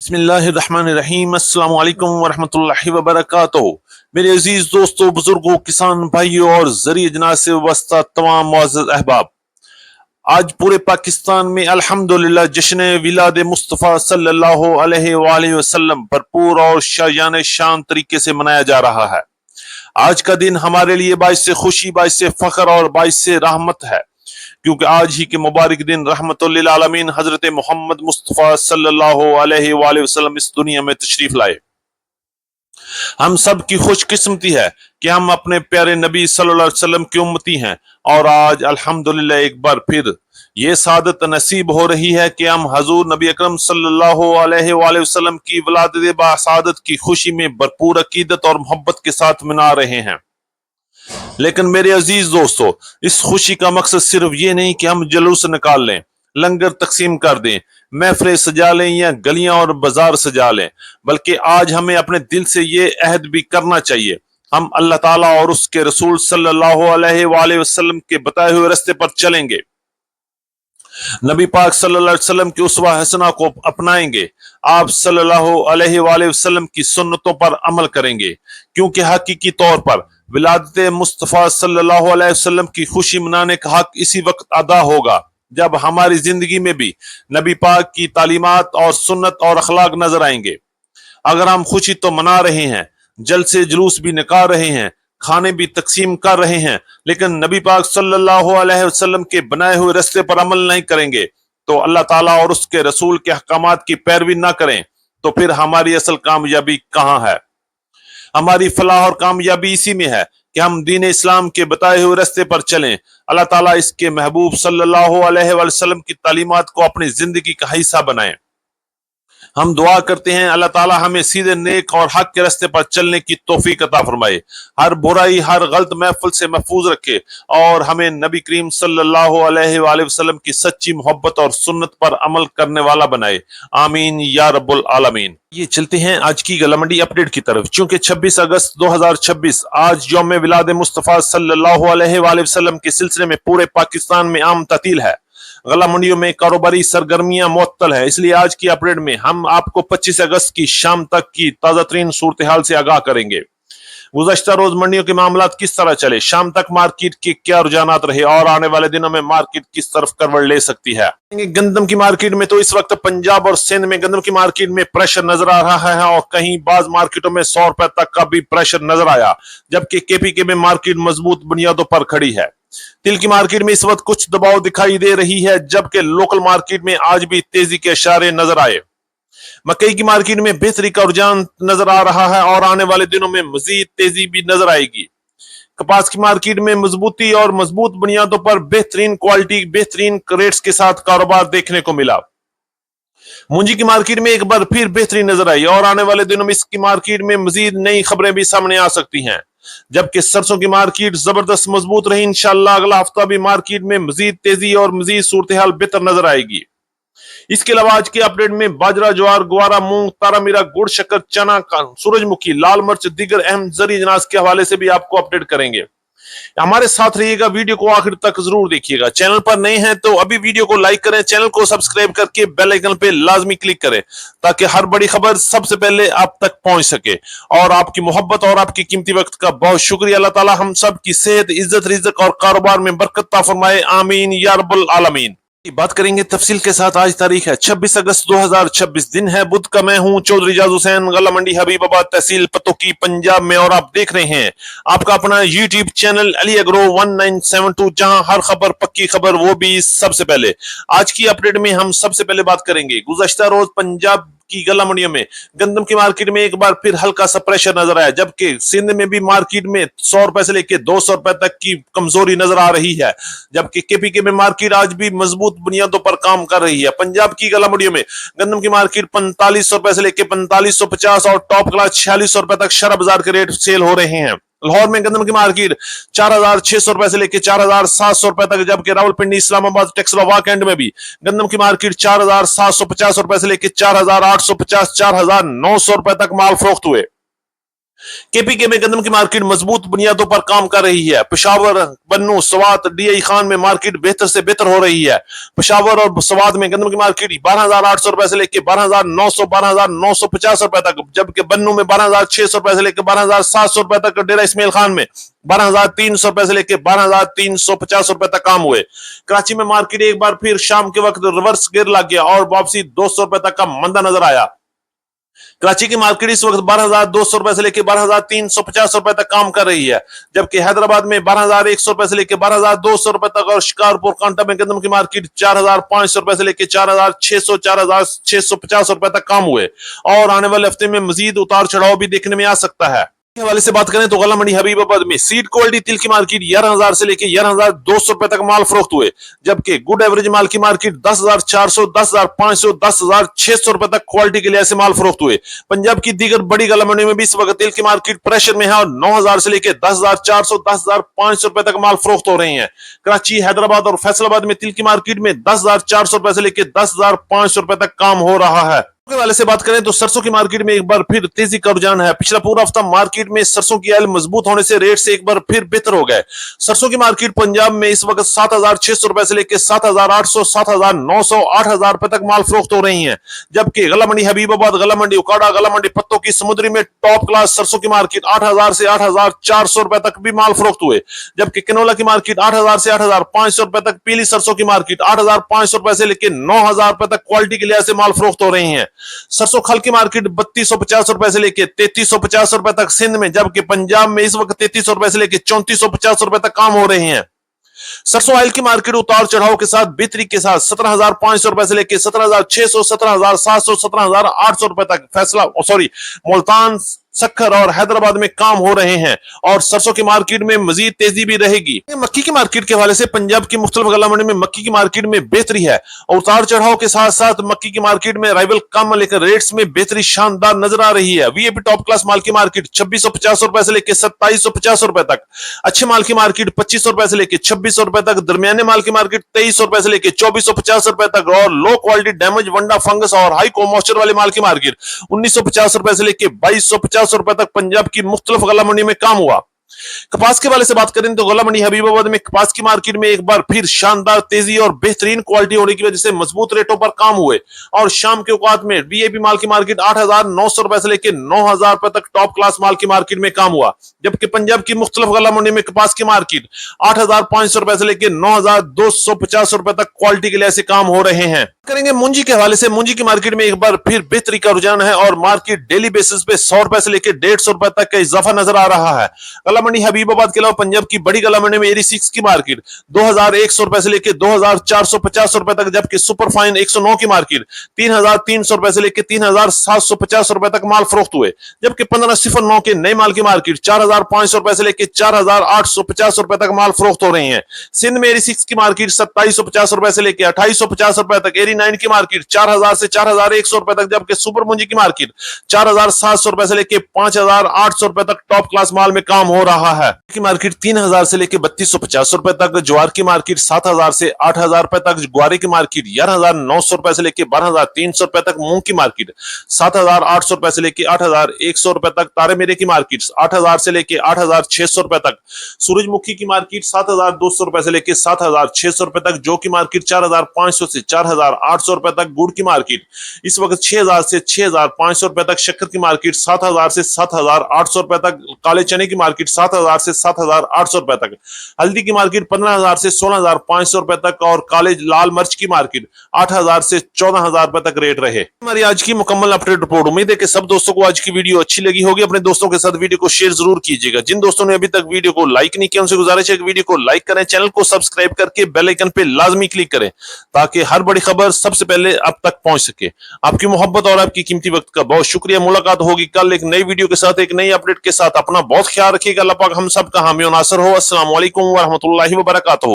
बिस्मिल्लाहिर्रहमानिर्रहीम। अस्सलाम वालेकुम वरहमतुल्लाहि वबरकातुहू। मेरे अजीज दोस्तों, बुजुर्गों, किसान भाइयों और जरिए जनाज से वाबस्ता तमाम मुअज़्ज़ज़ अहबाब, आज पूरे पाकिस्तान में अल्हम्दुलिल्लाह जश्न विलाद मुस्तफ़ा सल्लल्लाहु अलैहि वसल्लम भरपूर और शायान शान तरीके से मनाया जा रहा है। आज का दिन हमारे लिए बाइस खुशी, बाइस फख्र और बाइस रहमत है, क्योंकि आज ही के मुबारक दिन रहमतुल आलमीन हजरत मोहम्मद मुस्तफ़ा सल्लल्लाहु अलैहि वसल्लम इस दुनिया में तशरीफ लाए। हम सब की खुशकिस्मती है कि हम अपने प्यारे नबी सल्लल्लाहु अलैहि वसल्लम की उम्मती हैं, और आज अल्हम्दुलिल्लाह एक बार फिर ये सादत नसीब हो रही है कि हम हजूर नबी अकरम सल्लल्लाहु अलैहि वसल्लम की वलादत बासादत की खुशी में भरपूर अकीदत और मोहब्बत के साथ मना रहे हैं। लेकिन मेरे अजीज दोस्तों, इस खुशी का मकसद सिर्फ ये नहीं कि हम जुलूस निकाल लें, लंगर तकसीम कर दें, महफिलें सजा लें या गलियां और बाजार सजा लें, बल्कि आज हमें अपने दिल से ये अहद भी करना चाहिए, हम अल्लाह ताला और उसके रसूल सल्लल्लाहु अलैहि वसल्लम के बताए हुए रास्ते पर चलेंगे, नबी पाक सल्लल्लाहु अलैहि वसल्लम की उस्वा हसना को अपनाएंगे, आप सल्लल्लाहु अलैहि वसल्लम की सुन्नतों पर अमल करेंगे, क्योंकि हकीकी तौर पर विलादत मुस्तफ़ा सल्लल्लाहु अलैहि वसल्लम की खुशी मनाने का हक इसी वक्त अदा होगा जब हमारी जिंदगी में भी नबी पाक की तालीमात और सुन्नत और अखलाक नजर आएंगे। अगर हम खुशी तो मना रहे हैं, जलसे जुलूस भी निकाल रहे हैं, खाने भी तकसीम कर रहे हैं, लेकिन नबी पाक सल्लल्लाहु अलैहि वसल्लम के बनाए हुए रास्ते पर अमल नहीं करेंगे, तो अल्लाह ताला और उसके रसूल के अहकामात की पैरवी ना करें, तो फिर हमारी असल कामयाबी कहाँ है? हमारी फलाह और कामयाबी इसी में है कि हम दीन इस्लाम के बताए हुए रास्ते पर चलें, अल्लाह ताला इसके महबूब सल्लल्लाहु अलैहि वसल्लम की तालीमात को अपनी जिंदगी का हिस्सा बनाएं। हम दुआ करते हैं अल्लाह ताला हमें सीधे नेक और हक के रास्ते पर चलने की तौफीक अता फरमाए, हर बुराई, हर गलत महफिल से महफूज रखे, और हमें नबी करीम सल्लल्लाहु अलैहि वसल्लम की सच्ची मोहब्बत और सुन्नत पर अमल करने वाला बनाए। आमीन या रब्बुल आलमीन। ये चलते हैं आज की गला मंडी अपडेट की तरफ। चूंकि 26 अगस्त 2026 आज यौम विलाद मुस्तफ़ा सल्लल्लाहु अलैहि वसल्लम के सिलसिले में पूरे पाकिस्तान में आम तातील है, गला मंडियों में कारोबारी सरगर्मियां मुअत्तल है, इसलिए आज की अपडेट में हम आपको 25 अगस्त की शाम तक की ताजा तरीन सूरत हाल से आगाह करेंगे। गुज़श्ता रोज मंडियों के मामलात किस तरह चले, शाम तक मार्केट के क्या रुझानात रहे, और आने वाले दिनों में मार्केट किस तरफ करवट ले सकती है। गंदम की मार्केट में तो इस वक्त पंजाब और सिंध में गंदम की मार्केट में प्रेशर नजर आ रहा है, और कहीं बाज मार्केटों में 100 रुपए तक का भी प्रेशर नजर आया, जबकि केपीके में मार्केट मजबूत बुनियादों पर खड़ी है। तिल की मार्केट में इस वक्त कुछ दबाव दिखाई दे रही है, जबकि लोकल मार्केट में आज भी तेजी के इशारे नजर आए। मकई की मार्केट में बेहतरी का रुझान नजर आ रहा है, और आने वाले दिनों में मजीद तेजी भी नजर आएगी। कपास की मार्केट में मजबूती और मजबूत बुनियादों पर बेहतरीन क्वालिटी, बेहतरीन रेट्स के साथ कारोबार देखने को मिला। मूंजी की मार्केट में एक बार फिर बेहतरी नजर आई, और आने वाले दिनों में इसकी मार्केट में मजीद नई खबरें भी सामने आ सकती हैं। जबकि सरसों की मार्केट जबरदस्त मजबूत रही, इंशाअल्लाह अगला हफ्ता भी मार्केट में मजीद तेजी और मजीद सूरत हाल बेहतर नजर आएगी। इसके अलावा आज के अपडेट में बाजरा, ज्वार, ग्वारा, मूंग, तारा मीरा, गुड़, शक्कर, चना, सूरजमुखी, लाल मिर्च, दीगर अहम जरी अनाज के हवाले से भी आपको अपडेट करेंगे। हमारे साथ रहिएगा, वीडियो को आखिर तक जरूर देखिएगा। चैनल पर नए हैं तो अभी वीडियो को लाइक करें, चैनल को सब्सक्राइब करके बेल आइकन पे लाजमी क्लिक करें, ताकि हर बड़ी खबर सबसे पहले आप तक पहुंच सके। और आपकी मोहब्बत और आपकी कीमती वक्त का बहुत शुक्रिया। अल्लाह ताला हम सब की सेहत, इज्जत, रिज़्क़ और कारोबार में बरकत अता फरमाए। आमीन या रब्बुल आलमीन। बात करेंगे तफसील के साथ। आज तारीख है 26 अगस्त 2026, दिन है बुध का। मैं हूं चौधरी इजाज हुसैन, गला मंडी हबीबाबाद, तहसील पतोकी, पंजाब में, और आप देख रहे हैं आपका अपना यूट्यूब चैनल अली एग्रो 1972, जहां हर खबर पक्की खबर, वो भी सबसे पहले। आज की अपडेट में हम सबसे पहले बात करेंगे गुज़श्ता रोज पंजाब की गला मंडियों में गंदम की मार्केट में एक बार फिर हल्का सा प्रेशर नजर आया, जबकि सिंध में भी मार्केट में 100 रुपए से लेकर 200 रुपए तक की कमजोरी नजर आ रही है, जबकि केपीके में मार्केट आज भी मजबूत बुनियादों पर काम कर रही है। पंजाब की गला मंडियों में गंदम की मार्केट 4500 रुपए से लेकर 4550 और टॉप क्लास 4600 रुपए तक शरा बाजार के रेट सेल हो रहे हैं। लाहौर में गंदम की मार्केट 4600 रुपए से लेकर 4700 रुपए तक, जबकि रावलपिंडी, इस्लामाबाद, टेक्सला, वाकएंड में भी गंदम की मार्केट 4750 रुपए से लेकर 4850, 4900 रुपए तक माल फरोख्त हुए। केपीके में गंदम की मार्केट मजबूत बुनियादों पर काम कर रही है। पेशावर, बन्नू, सवात, डीआई खान में मार्केट बेहतर से बेहतर हो रही है। पेशावर और सवात में गंदम की मार्केट 12,800 रुपए से लेकर 12,900, 12,950 रुपए तक, जबकि बन्नू में 12,600 रुपए से लेकर 12,700 रुपए तक, डेरा इस्माइल खान में 12,300 रुपए से लेकर 12,350 रुपए तक काम हुए। कराची में मार्केट एक बार फिर शाम के वक्त रिवर्स गियर लग गया और वापसी 200 रुपए तक का मंदा नजर आया। कराची की मार्केट इस वक्त 12,200 रुपए से लेकर 12,350 रुपए तक काम कर रही है, जबकि हैदराबाद में 12,100 रुपए से लेकर 12,200 रुपए तक और शिकारपुर कांटा में गंदम की मार्केट 4,500 रुपए से लेकर 4,600, 4,650 रुपए तक काम हुए और आने वाले हफ्ते में मजीद उतार चढ़ाव भी देखने में आ सकता है। हवाले से बात करें तो गला मंडी हबीबाबाद में सीड क्वालिटी तिल की मार्केट 11,000 से लेकर 11,200 रुपए तक माल फरोख्त हुए, जबकि गुड एवरेज माल की मार्केट 10,400, 10,500, 10,600 रुपए तक क्वालिटी के लिए ऐसे माल फरोख्त हुए। पंजाब की दीगर बड़ी गला मंडी में भी इस वक्त तिल की मार्केट प्रेशर में है और 9,000 से लेकर 10,400, 10,500 रुपए तक माल फरोख्त हो रहे हैं। कराची, हैदराबाद और फैसलाबाद में तिल की मार्केट में 10,400 रुपए से लेकर 10,500 रुपए तक काम हो रहा है। के वाले से बात करें तो सरसों की मार्केट में एक बार फिर तेजी का रुझान है। पिछला पूरा हफ्ता मार्केट में सरसों की आयल मजबूत होने से रेट से एक बार फिर बेहतर हो गए। सरसों की मार्केट पंजाब में इस वक्त 7,600 रुपए से लेकर 7,800, 7,900, 8,000 रुपए तक माल फरोख्त हो रही है, जबकि गला मंडी हबीबाबाद, गला मंडी उकाड़ा, गला मंडी पत्तों की समुद्री में टॉप क्लास सरसों की मार्केट 8,000 से 8,400 रुपए तक भी माल फरोख्त हुए, जबकि किनोला की मार्केट 8,000 से 8,500 रुपए तक, पीली सरसों की मार्केट 8,500 रुपए से लेकर 9,000 रुपए तक क्वालिटी के लिहाज से माल फरोख्त हो रही है। सरसों खल की मार्केट 3,250 रुपए से लेकर 3,350 रुपए तक सिंध में, जबकि पंजाब में इस वक्त 3,300 रुपए से लेकर 3,450 रुपए तक काम हो रहे हैं। सरसों ऑयल की मार्केट उतार चढ़ाव के साथ बेहतरी के साथ 17,500 रुपए से लेकर 17,600, 17,700, 17,800 रुपए तक मुल्तान, सक्खर और हैदराबाद में काम हो रहे हैं और सरसों की मार्केट में मजीद तेजी भी रहेगी। मक्की की मार्केट के हवाले से पंजाब की मुख्तलिफ गला मंडी में मक्की की मार्केट में बेहतरी है और उतार चढ़ाव के साथ साथ मक्की की मार्केट में राइवल कम, लेकिन रेट्स में बेहतरी शानदार नजर आ रही है। वीआईपी टॉप क्लास माल की मार्केट 2,650 रुपए से लेकर 2,750 रुपए तक, अच्छे माल की मार्केट 2,500 रुपए से लेकर 2,600 रुपए तक, दरमियाने माल की मार्केट 2,300 रुपए से लेकर 2,450 रुपए तक और लो क्वालिटी डैमेज, वंडा, फंगस और हाई मॉइस्चर वाले माल की मार्केट 1,950 रुपए से लेकर 2,250 रुपए तक पंजाब की मुख्तलिफ गला मंडी में काम हुआ। कपास के वाले से बात करें तो गला मंडी हबीबाबाद में कपास की मार्केट में एक बार फिर शानदार तेजी और बेहतरीन क्वालिटी होने की वजह से मजबूत रेटों पर काम हुए और शाम के औकात में वीआईपी माल की मार्केट 8,900 रुपए से लेकर 9,000 रुपए तक टॉप क्लास माल की मार्केट में काम हुआ, जबकि पंजाब की मुख्तलिफ गला मंडी में कपास की मार्केट 8,500 रुपए से लेकर 9,250 रुपए तक क्वालिटी के लिए ऐसे काम हो रहे हैं। करेंगे मुंजी के हवाले से, मुंजी की मार्केट में एक बार फिर बेहतरी का रुझान है और मार्केट डेली बेसिस पे 100 रुपए से लेकर 150 रुपए तक का इजाफा नजर आ रहा है। गला मंडी हबीबाबाद के अलावा पंजाब की बड़ी गला मंडी में एरी 6 की मार्केट 2,100 रुपए से लेकर 2,450 रुपए तक, जबकि सुपर फाइन 109 की मार्केट 3,300 रुपए से लेकर 3,750 रुपए तक माल फरोख्त हुए, जबकि 1509 के नए माल की मार्केट 4,500 रुपए से लेकर 4,850 रुपए तक माल फरोख्त हो रहे हैं। सिंध में एरी 6 की मार्केट 2,750 रुपए से लेकर 2,850 रुपए तक, एरी 9 की मार्केट 4,000 से 4,100 रुपए तक, जबकि सुपर मुंजी की मार्केट 4,700 रुपए से लेकर 5,800 रुपए तक टॉप क्लास माल में काम हो रहा है। की मार्केट 3,000 से लेकर 3,250 रुपए तक, ज्वार की मार्केट 7,000 से 8,000 रुपए तक, ग्वारे की मार्केट 11,900 रुपए से लेकर 12,300 रुपए तक, मूंग की मार्केट 7,800 रुपए से लेकर 8,100 रुपए तक, तारे मेरे की मार्केट 8,000 से लेकर 8,600 रुपए तक, सूरजमुखी की मार्केट 7,200 रुपए से लेकर 7,600 रुपए तक, जौ की मार्केट 4,500 से 4,800 रुपए तक, गुड़ की मार्केट इस वक्त 6,000 से 6,500 रुपए तक, शक्कर की मार्केट 7,000 से 7,800 रुपए तक, काले चने की मार्केट 7,000 से 7,800 रुपए तक, हल्दी की मार्केट 15,000 से 16,500 रुपए तक और काले लाल मिर्च की मार्केट 8,000 से 14,000 रुपए तक रेट रहे। हमारी आज की मुकम्मल अपडेट रिपोर्ट। उम्मीद है कि सब दोस्तों को आज की वीडियो अच्छी लगी होगी। अपने दोस्तों के साथ वीडियो को शेयर जरूर कीजिएगा। जिन दोस्तों ने अभी तक वीडियो को लाइक नहीं किया उनसे गुजारिश है कि वीडियो को लाइक करें, चैनल को सब्सक्राइब करके बेल आइकन पे लाजमी क्लिक करें ताकि हर बड़ी खबर सबसे पहले आप तक पहुंच सके। आपकी मोहब्बत और आपकी कीमती वक्त का बहुत शुक्रिया। मुलाकात होगी कल एक नई वीडियो के साथ, एक नई अपडेट के साथ। अपना बहुत ख्याल रखिएगा। अल्लाह पाक हम सब का हामी और नासर हो। अस्सलाम वालेकुम व रहमतुल्लाहि व बरकातहू।